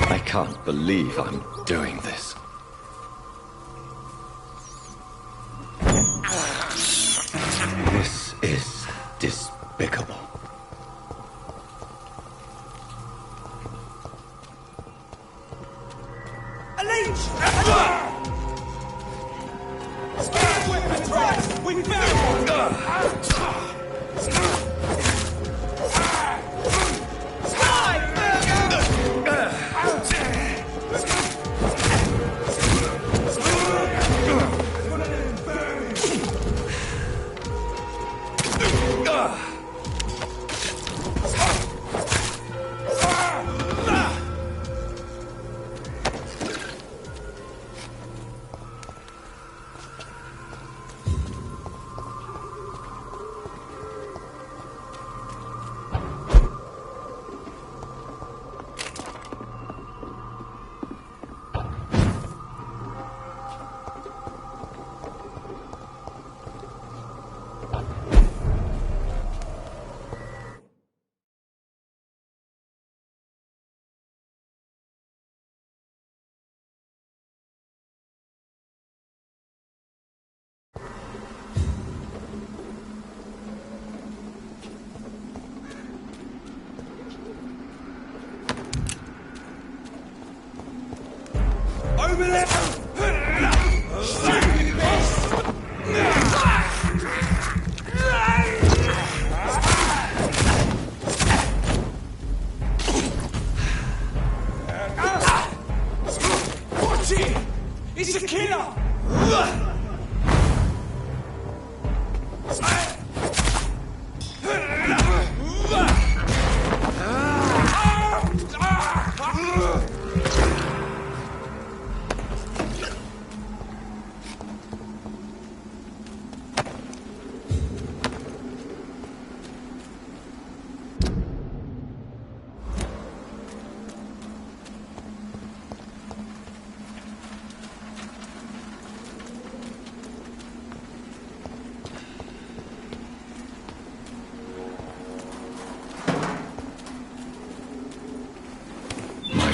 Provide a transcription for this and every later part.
I can't believe I'm doing this. This is despicable. We found one! Over there! Watch it! It's a killer!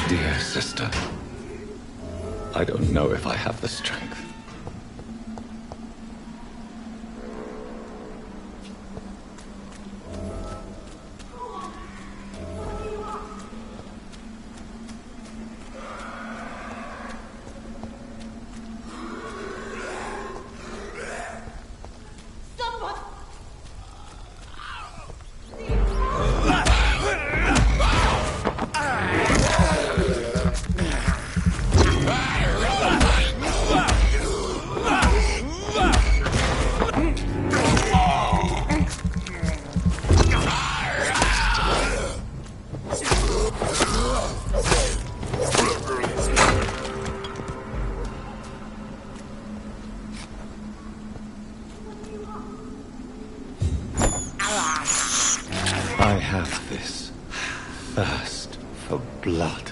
Dear sister, I don't know if I have the strength. I have this thirst for blood.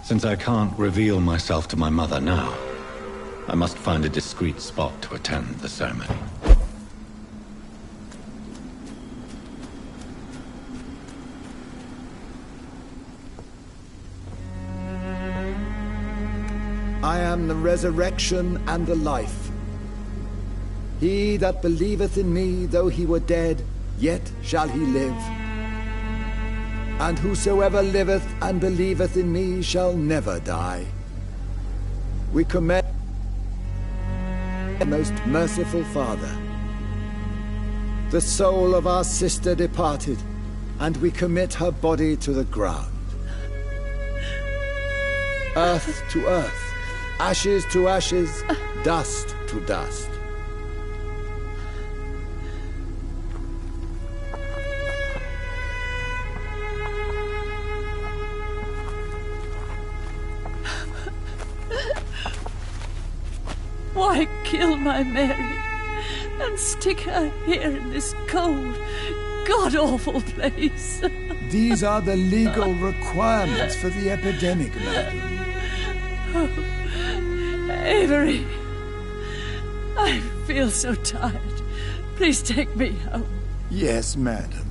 Since I can't reveal myself to my mother now, I must find a discreet spot to attend the ceremony. I am the resurrection and the life. He that believeth in me, though he were dead, yet shall he live. And whosoever liveth and believeth in me shall never die. We commend the most merciful Father. The soul of our sister departed, and we commit her body to the ground. Earth to earth, ashes to ashes, dust to dust. Why kill my Mary and stick her here in this cold, god-awful place? These are the legal requirements for the epidemic, madam. Oh, Avery, I feel so tired. Please take me home. Yes, madam.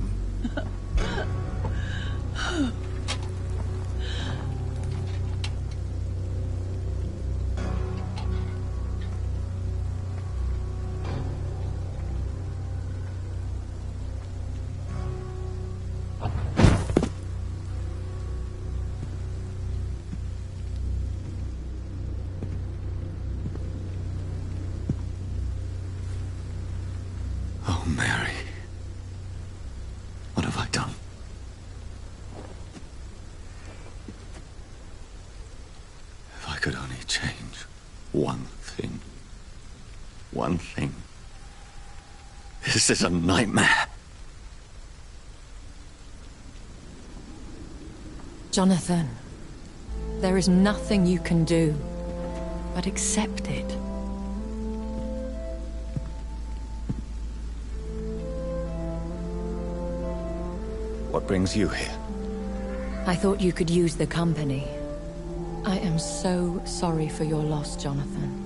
Oh, Mary. What have I done? If I could only change one thing. One thing. This is a nightmare. Jonathan, there is nothing you can do but accept it. What brings you here? I thought you could use the company. I am so sorry for your loss, Jonathan.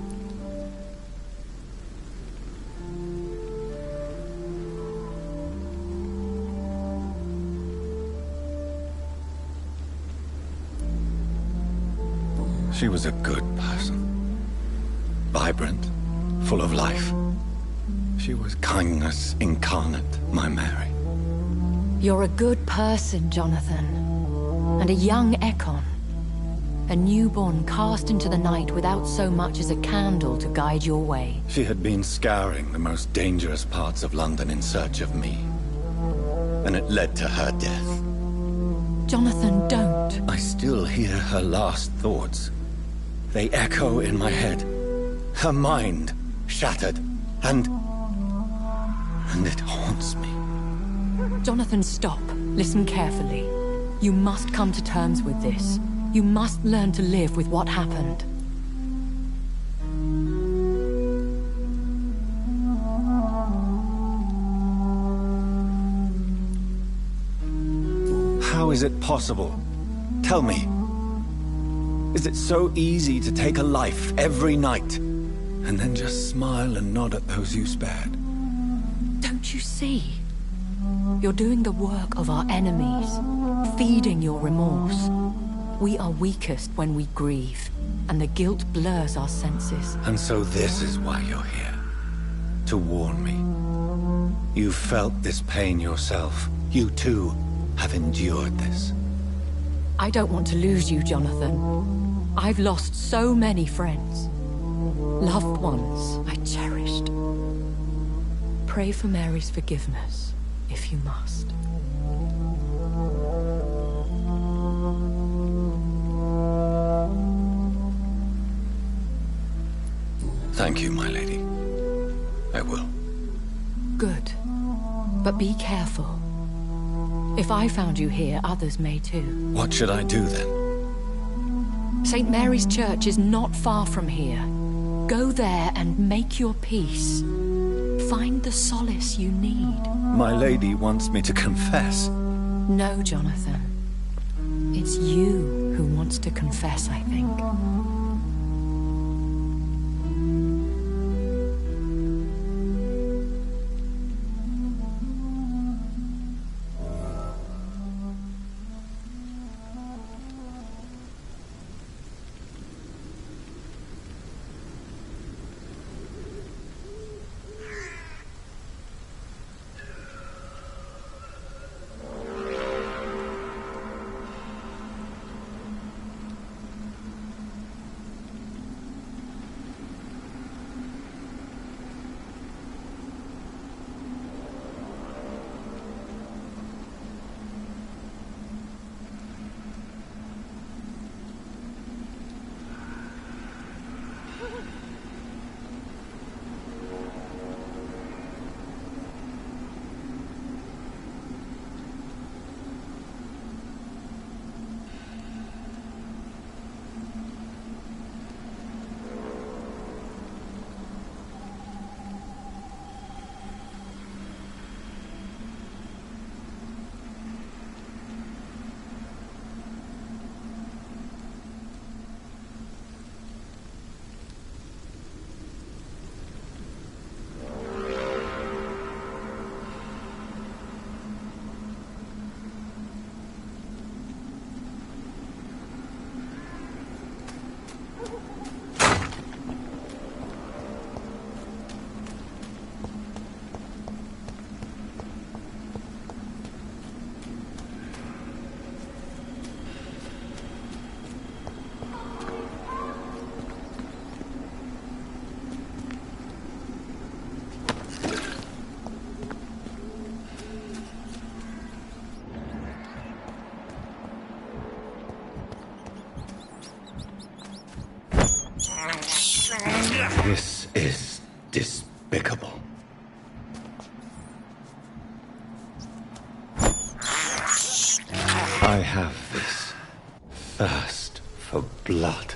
She was a good person. Vibrant, full of life. She was kindness incarnate, my Mary. You're a good person, Jonathan. And a young Ekon. A newborn cast into the night without so much as a candle to guide your way. She had been scouring the most dangerous parts of London in search of me. And it led to her death. Jonathan, don't. I still hear her last thoughts. They echo in my head. Her mind shattered, and it haunts me. Jonathan, stop. Listen carefully. You must come to terms with this. You must learn to live with what happened. How is it possible? Tell me. Is it so easy to take a life every night, and then just smile and nod at those you spared? Don't you see? You're doing the work of our enemies, feeding your remorse. We are weakest when we grieve, and the guilt blurs our senses. And so this is why you're here. To warn me. You've felt this pain yourself. You too have endured this. I don't want to lose you, Jonathan. I've lost so many friends. Loved ones I cherished. Pray for Mary's forgiveness, if you must. Thank you, my lady. I will. Good. But be careful. If I found you here, others may too. What should I do then? St. Mary's Church is not far from here. Go there and make your peace. Find the solace you need. My lady wants me to confess. No, Jonathan. It's you who wants to confess, I think. This is despicable. I have this thirst for blood.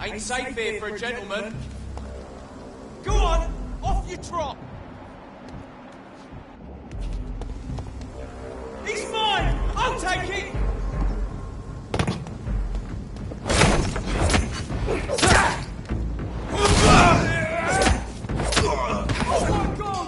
Ain't safe here for a gentleman. Go on, off you trot. He's mine! I'll take it! Oh my God!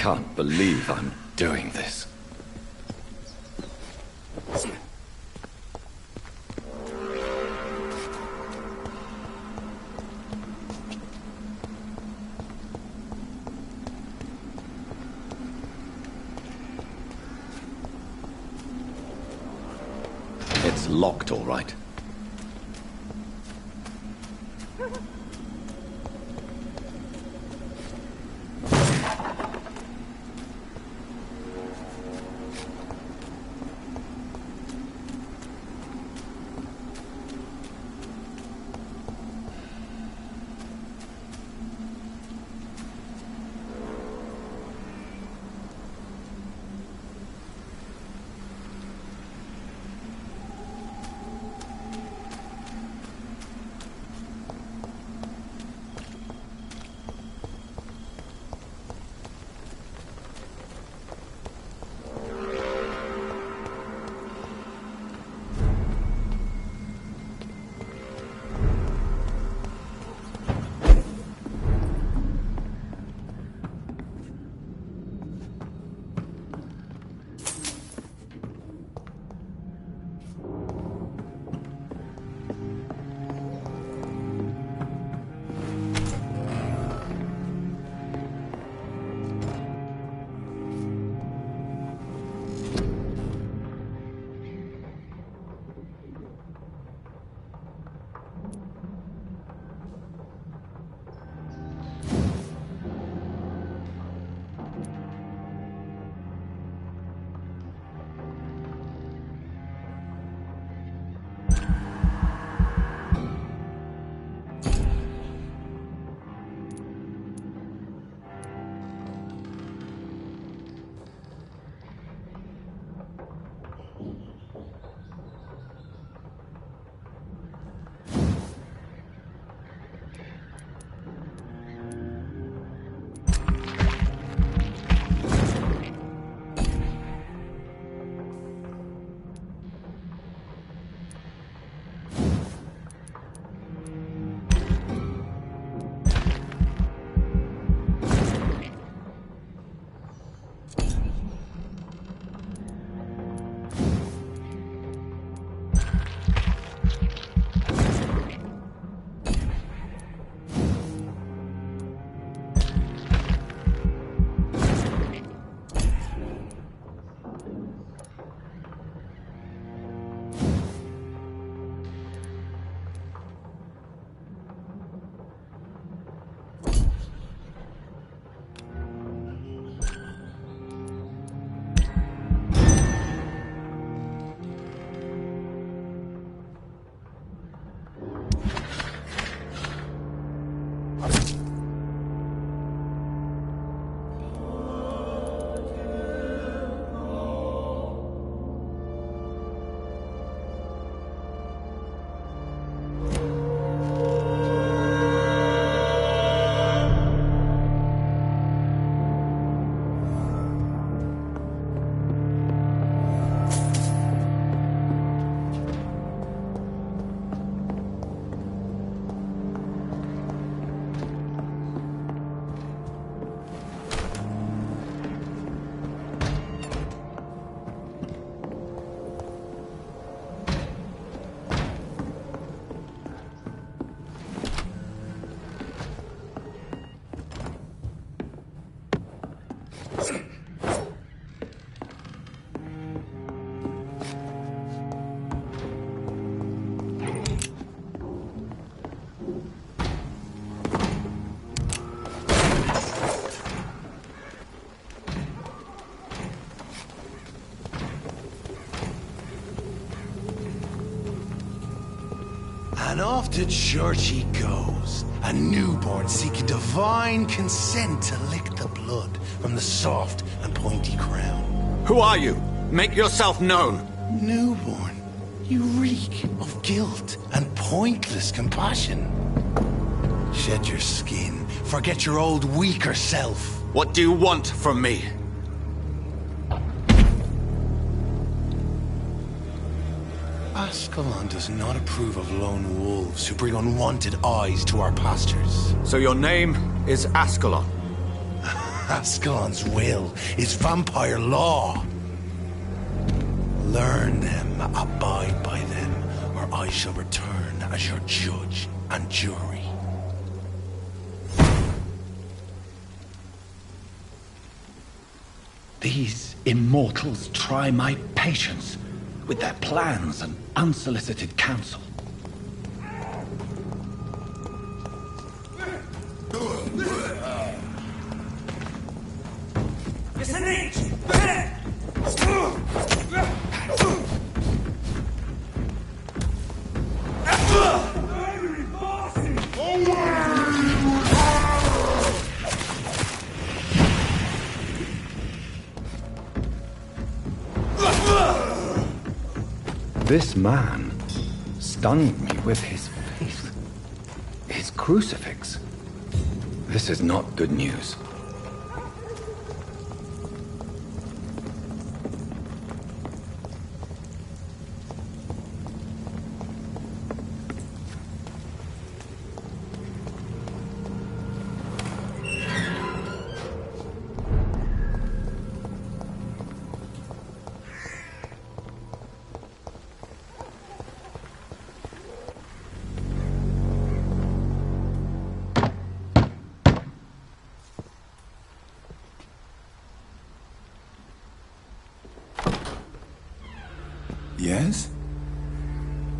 can't believe I'm doing this. It's locked, all right. And off to church he goes, a newborn seeking divine consent to lick the blood from the soft and pointy crown. Who are you? Make yourself known. Newborn, you reek of guilt and pointless compassion. Shed your skin, forget your old weaker self. What do you want from me? Ascalon does not approve of lone wolves who bring unwanted eyes to our pastures. So your name is Ascalon? Ascalon's will is vampire law. Learn them, abide by them, or I shall return as your judge and jury. These immortals try my patience with their plans and unsolicited counsel. This man stunned me with his faith. His crucifix. This is not good news. Yes?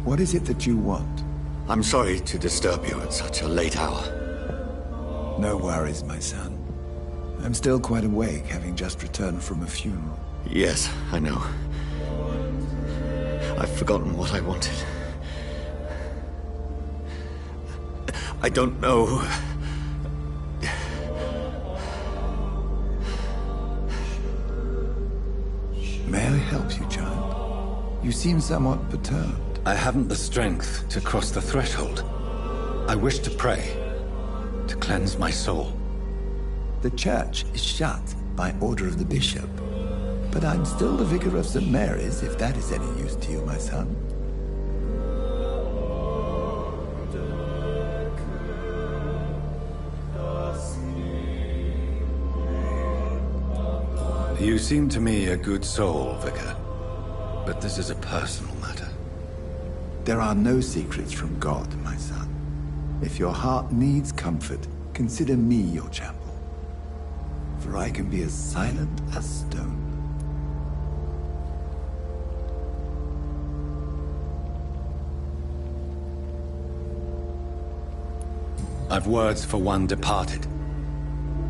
What is it that you want? I'm sorry to disturb you at such a late hour. No worries, my son. I'm still quite awake, having just returned from a funeral. Yes, I know. I've forgotten what I wanted. I don't know. May I help you, child? You seem somewhat perturbed. I haven't the strength to cross the threshold. I wish to pray, to cleanse my soul. The church is shut by order of the bishop. But I'm still the vicar of St. Mary's, if that is any use to you, my son. You seem to me a good soul, Vicar. But this is a personal matter. There are no secrets from God, my son. If your heart needs comfort, consider me your chapel. For I can be as silent as stone. I've words for one departed.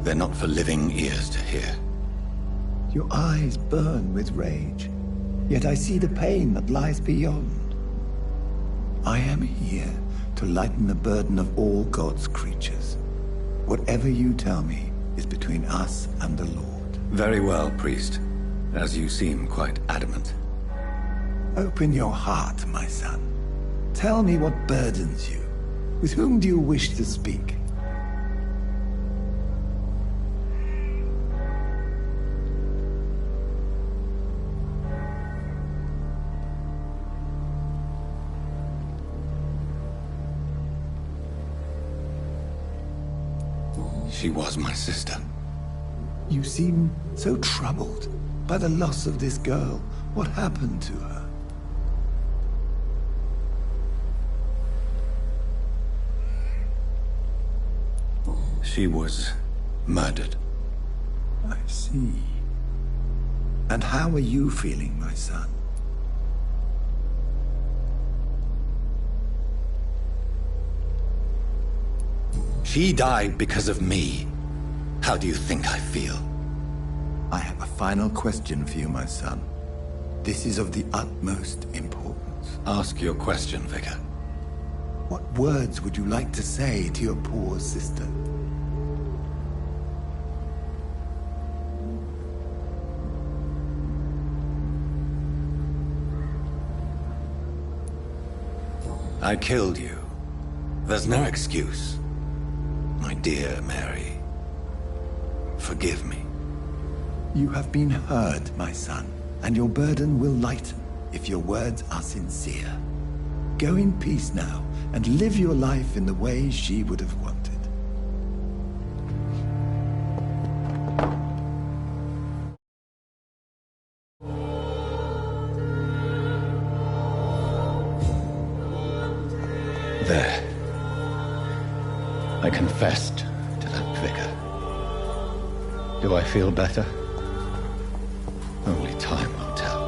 They're not for living ears to hear. Your eyes burn with rage, yet I see the pain that lies beyond. I am here to lighten the burden of all God's creatures. Whatever you tell me is between us and the Lord. Very well, priest, as you seem quite adamant. Open your heart, my son. Tell me what burdens you. With whom do you wish to speak? She was my sister. You seem so troubled by the loss of this girl. What happened to her? She was murdered. I see. And how are you feeling, my son? She died because of me. How do you think I feel? I have a final question for you, my son. This is of the utmost importance. Ask your question, Vicar. What words would you like to say to your poor sister? I killed you. There's no excuse. My dear Mary, forgive me. You have been heard, my son, and your burden will lighten if your words are sincere. Go in peace now, and live your life in the way she would have wanted. I confessed to that vicar. Do I feel better? Only time will tell.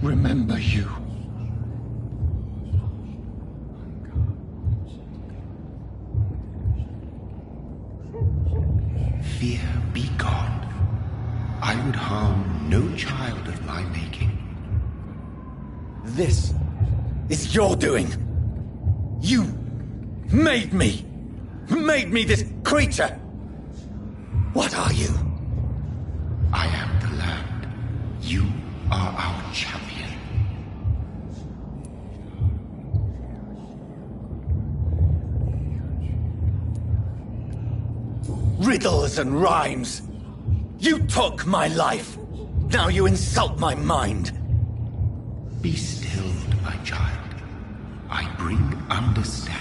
Remember you. Fear be gone. I would harm no child of my making. This is your doing. You made me. Made me this creature. What are you? I am the land. You are our champion. Riddles and rhymes. You took my life. Now you insult my mind. Be stilled, my child. I bring understanding.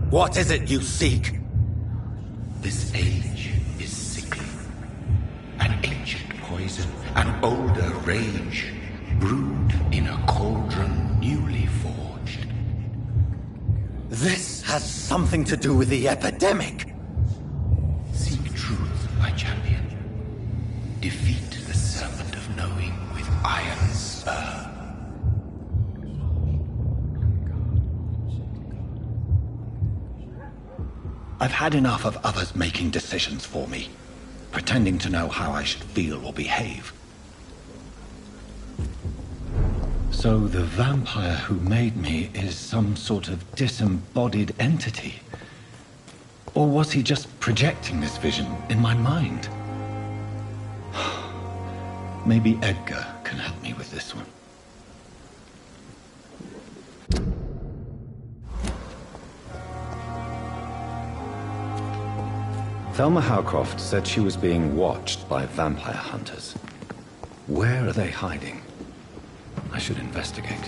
What is it you seek? This age is sickly. An ancient poison, an older rage, brewed in a cauldron newly forged. This has something to do with the epidemic. Seek truth, my champion. Defeat the serpent of knowing with iron spur. I've had enough of others making decisions for me, pretending to know how I should feel or behave. So the vampire who made me is some sort of disembodied entity? Or was he just projecting this vision in my mind? Maybe Edgar can help me with this one. Thelma Howcroft said she was being watched by vampire hunters. Where are they hiding? I should investigate.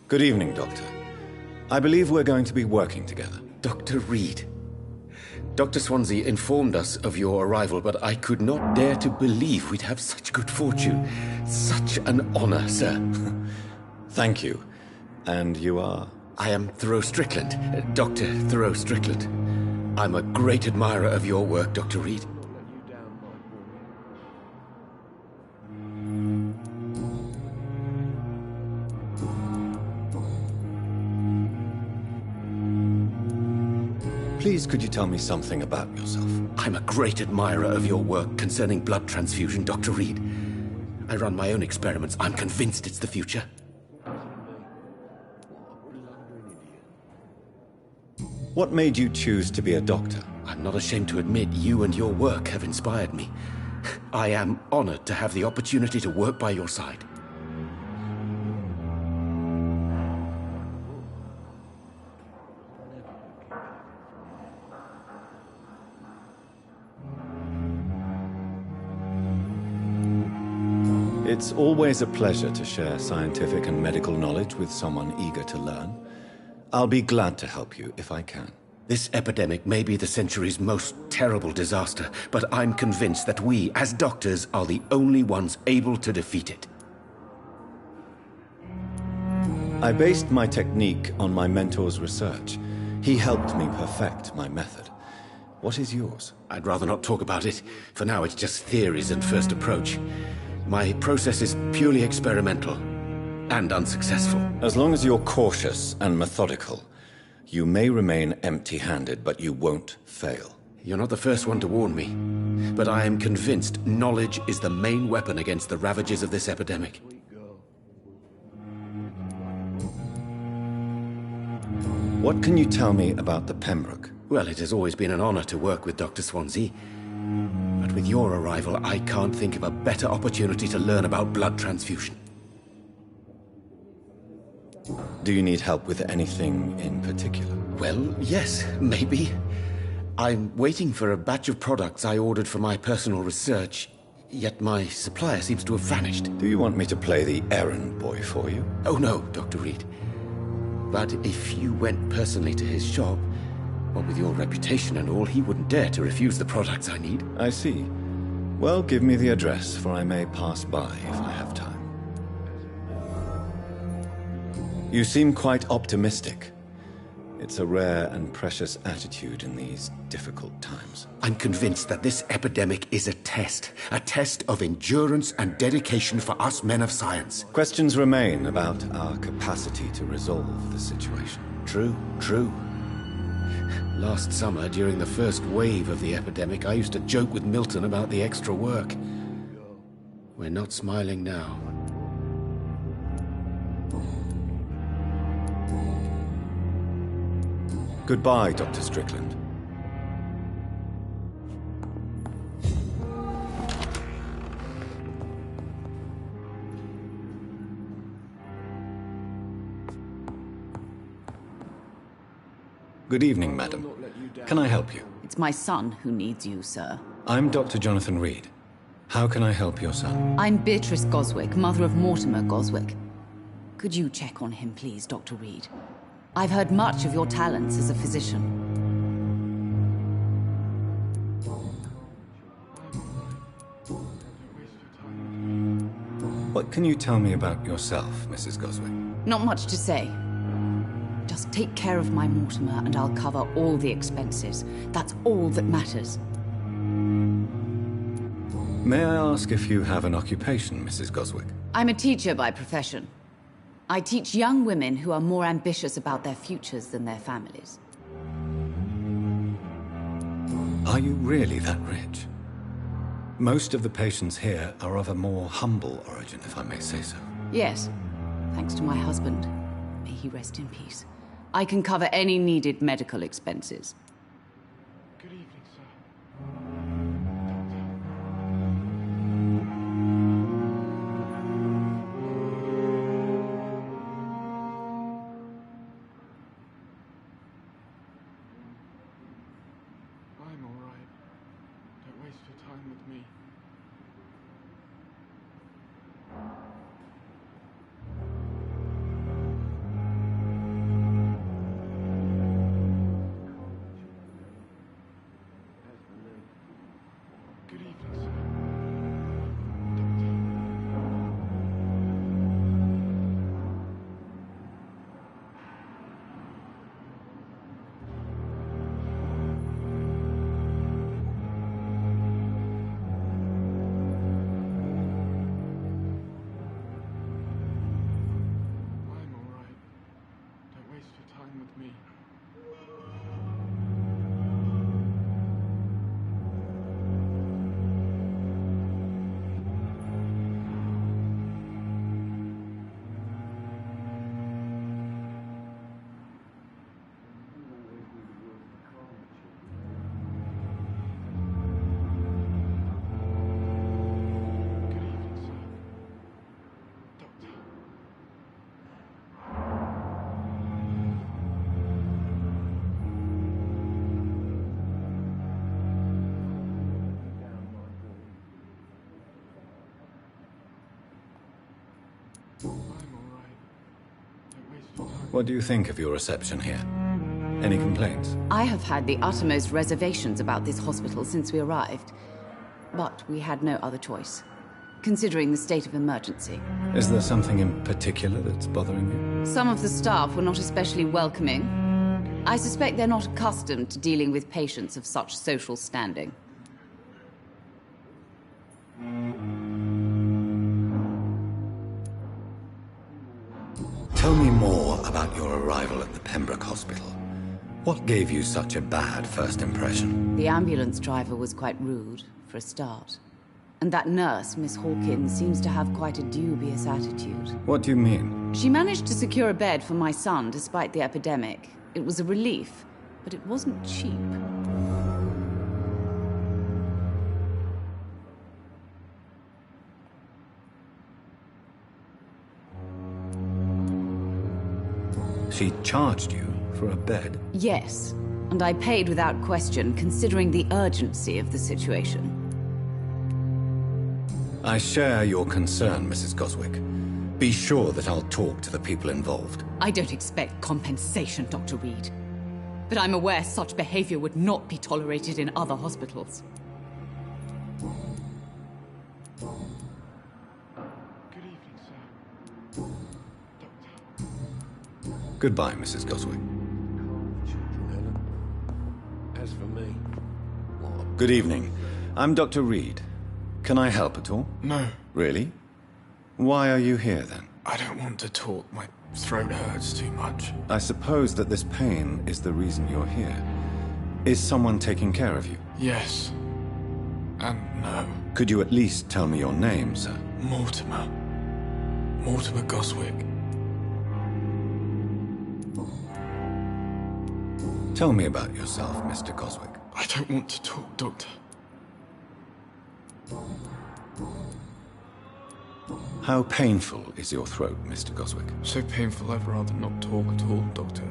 Good evening, Doctor. I believe we're going to be working together. Dr. Reed. Dr. Swansea informed us of your arrival, but I could not dare to believe we'd have such good fortune. Such an honor, sir. Thank you. And you are? I am Thoreau Strickland, Dr. Thoreau Strickland. I'm a great admirer of your work, Dr. Reed. Please, could you tell me something about yourself? I'm a great admirer of your work concerning blood transfusion, Dr. Reed. I run my own experiments. I'm convinced it's the future. What made you choose to be a doctor? I'm not ashamed to admit you and your work have inspired me. I am honored to have the opportunity to work by your side. It's always a pleasure to share scientific and medical knowledge with someone eager to learn. I'll be glad to help you if I can. This epidemic may be the century's most terrible disaster, but I'm convinced that we, as doctors, are the only ones able to defeat it. I based my technique on my mentor's research. He helped me perfect my method. What is yours? I'd rather not talk about it. For now, it's just theories and first approach. My process is purely experimental and unsuccessful. As long as you're cautious and methodical, you may remain empty-handed, but you won't fail. You're not the first one to warn me, but I am convinced knowledge is the main weapon against the ravages of this epidemic. What can you tell me about the Pembroke? Well, it has always been an honor to work with Dr. Swansea. But with your arrival, I can't think of a better opportunity to learn about blood transfusion. Do you need help with anything in particular? Well, yes, maybe. I'm waiting for a batch of products I ordered for my personal research, yet my supplier seems to have vanished. Do you want me to play the errand boy for you? Oh no, Dr. Reed. But if you went personally to his shop, what with your reputation and all, he wouldn't dare to refuse the products I need. I see. Well, give me the address, for I may pass by if I have time. You seem quite optimistic. It's a rare and precious attitude in these difficult times. I'm convinced that this epidemic is a test of endurance and dedication for us men of science. Questions remain about our capacity to resolve the situation. True, true. Last summer, during the first wave of the epidemic, I used to joke with Milton about the extra work. We're not smiling now. Goodbye, Dr. Strickland. Good evening, madam. Can I help you? It's my son who needs you, sir. I'm Dr. Jonathan Reed. How can I help your son? I'm Beatrice Goswick, mother of Mortimer Goswick. Could you check on him, please, Dr. Reed? I've heard much of your talents as a physician. What can you tell me about yourself, Mrs. Goswick? Not much to say. Just take care of my Mortimer and I'll cover all the expenses. That's all that matters. May I ask if you have an occupation, Mrs. Goswick? I'm a teacher by profession. I teach young women who are more ambitious about their futures than their families. Are you really that rich? Most of the patients here are of a more humble origin, if I may say so. Yes, thanks to my husband. May he rest in peace. I can cover any needed medical expenses. Good evening, sir. I'm all right. Don't waste your time with me. Good evening, sir. I'm all right. Don't waste your time with me. Good evening, sir. Doctor. I'm all right. Don't waste your time. What do you think of your reception here? Any complaints? I have had the uttermost reservations about this hospital since we arrived. But we had no other choice, considering the state of emergency. Is there something in particular that's bothering you? Some of the staff were not especially welcoming. I suspect they're not accustomed to dealing with patients of such social standing. Tell me more about your arrival at the Pembroke Hospital. What gave you such a bad first impression? The ambulance driver was quite rude, for a start. And that nurse, Miss Hawkins, seems to have quite a dubious attitude. What do you mean? She managed to secure a bed for my son despite the epidemic. It was a relief, but it wasn't cheap. She charged you for a bed? Yes, and I paid without question, considering the urgency of the situation. I share your concern, Mrs. Goswick. Be sure that I'll talk to the people involved. I don't expect compensation, Dr. Reed. But I'm aware such behavior would not be tolerated in other hospitals. Good evening, sir. Doctor. Goodbye, Mrs. Goswick. As for me, what? Good evening. I'm Dr. Reed. Can I help at all? No, Really? Why are you here, then? I don't want to talk. My throat hurts too much. I suppose that this pain is the reason you're here. Is someone taking care of you? Yes. And no. Could you at least tell me your name, sir? Mortimer. Mortimer Goswick. Tell me about yourself, Mr. Goswick. I don't want to talk, Doctor. How painful is your throat, Mr. Goswick? So painful I'd rather not talk at all, Doctor.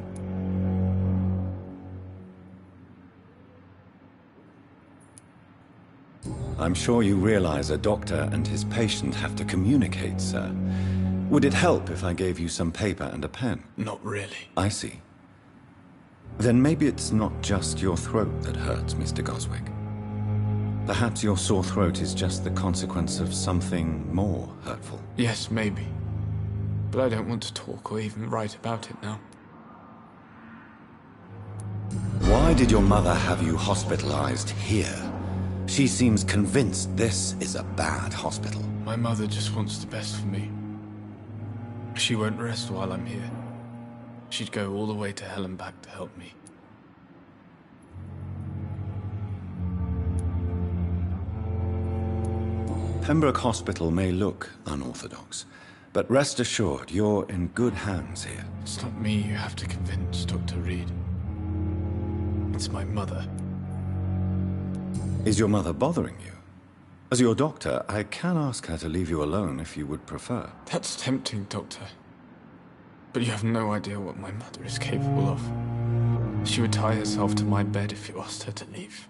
I'm sure you realize a doctor and his patient have to communicate, sir. Would it help if I gave you some paper and a pen? Not really. I see. Then maybe it's not just your throat that hurts, Mr. Goswick. Perhaps your sore throat is just the consequence of something more hurtful. Yes, maybe. But I don't want to talk or even write about it now. Why did your mother have you hospitalized here? She seems convinced this is a bad hospital. My mother just wants the best for me. She won't rest while I'm here. She'd go all the way to hell and back to help me. Pembroke Hospital may look unorthodox, but rest assured you're in good hands here. It's not me you have to convince, Dr. Reed. It's my mother. Is your mother bothering you? As your doctor, I can ask her to leave you alone if you would prefer. That's tempting, Doctor. But you have no idea what my mother is capable of. She would tie herself to my bed if you asked her to leave.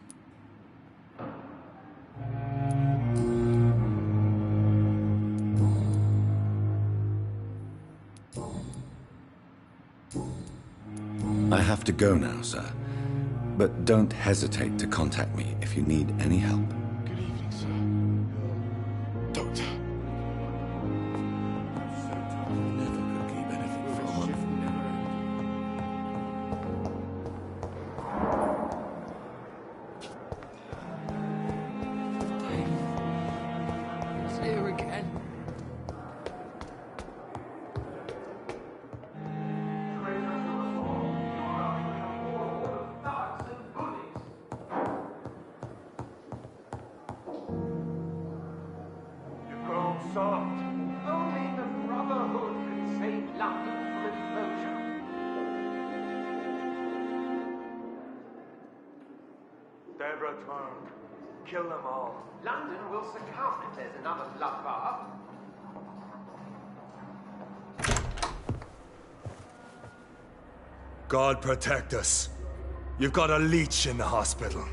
I have to go now, sir. But don't hesitate to contact me if you need any help. Good evening, sir. Doctor. Never could keep anything from him. It's here again. Soft. Only the Brotherhood can save London from explosion. They've returned. Kill them all. London will succumb if there's another bloodbath. God protect us. You've got a leech in the hospital.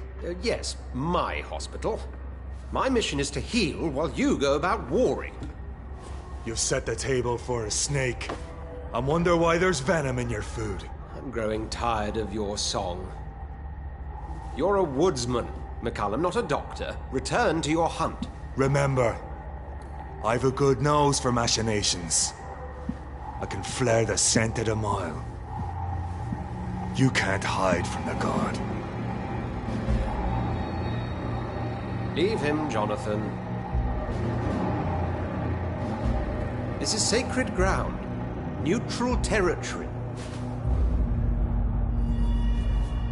Yes, my hospital. My mission is to heal while you go about warring. You've set the table for a snake. I wonder why there's venom in your food. I'm growing tired of your song. You're a woodsman, McCullum, not a doctor. Return to your hunt. Remember, I've a good nose for machinations. I can flare the scent at a mile. You can't hide from the god. Leave him, Jonathan. This is sacred ground. Neutral territory.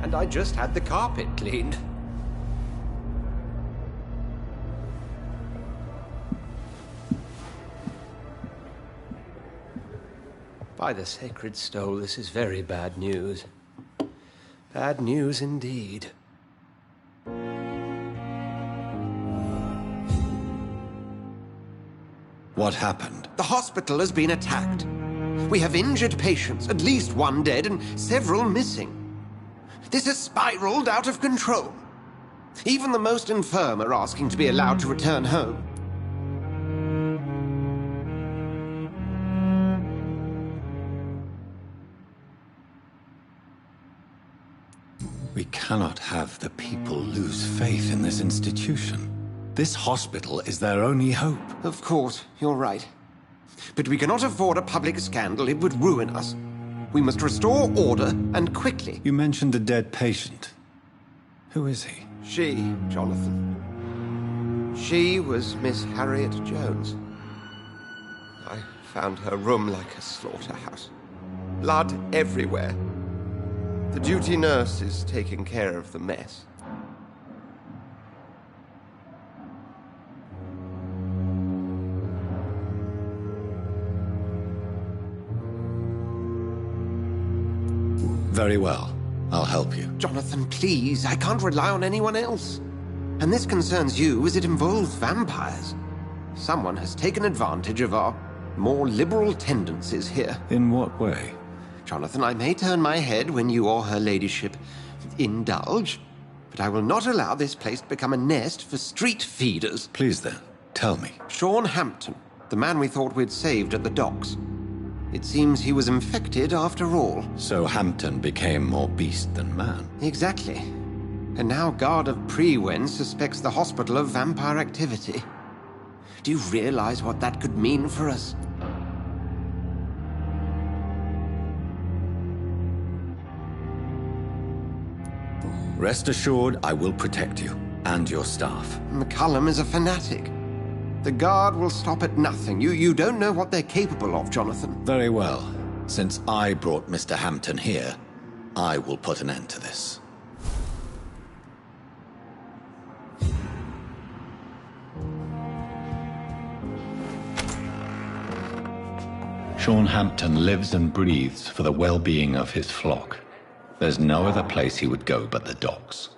And I just had the carpet cleaned. By the sacred stole, this is very bad news. Bad news indeed. What happened? The hospital has been attacked. We have injured patients, at least one dead and several missing. This has spiraled out of control. Even the most infirm are asking to be allowed to return home. We cannot have the people lose faith in this institution. This hospital is their only hope. Of course, you're right. But we cannot afford a public scandal. It would ruin us. We must restore order, and quickly. You mentioned a dead patient. Who is he? She, Jonathan. She was Miss Harriet Jones. I found her room like a slaughterhouse. Blood everywhere. The duty nurse is taking care of the mess. Very well. I'll help you. Jonathan, please. I can't rely on anyone else. And this concerns you as it involves vampires. Someone has taken advantage of our more liberal tendencies here. In what way? Jonathan, I may turn my head when you or her ladyship indulge, but I will not allow this place to become a nest for street feeders. Please then, tell me. Sean Hampton, the man we thought we'd saved at the docks. It seems he was infected after all. So Hampton became more beast than man. Exactly. And now Guard of Prewen suspects the hospital of vampire activity. Do you realize what that could mean for us? Rest assured, I will protect you and your staff. McCullum is a fanatic. The Guard will stop at nothing. You don't know what they're capable of, Jonathan. Very well. Since I brought Mr. Hampton here, I will put an end to this. Sean Hampton lives and breathes for the well-being of his flock. There's no other place he would go but the docks.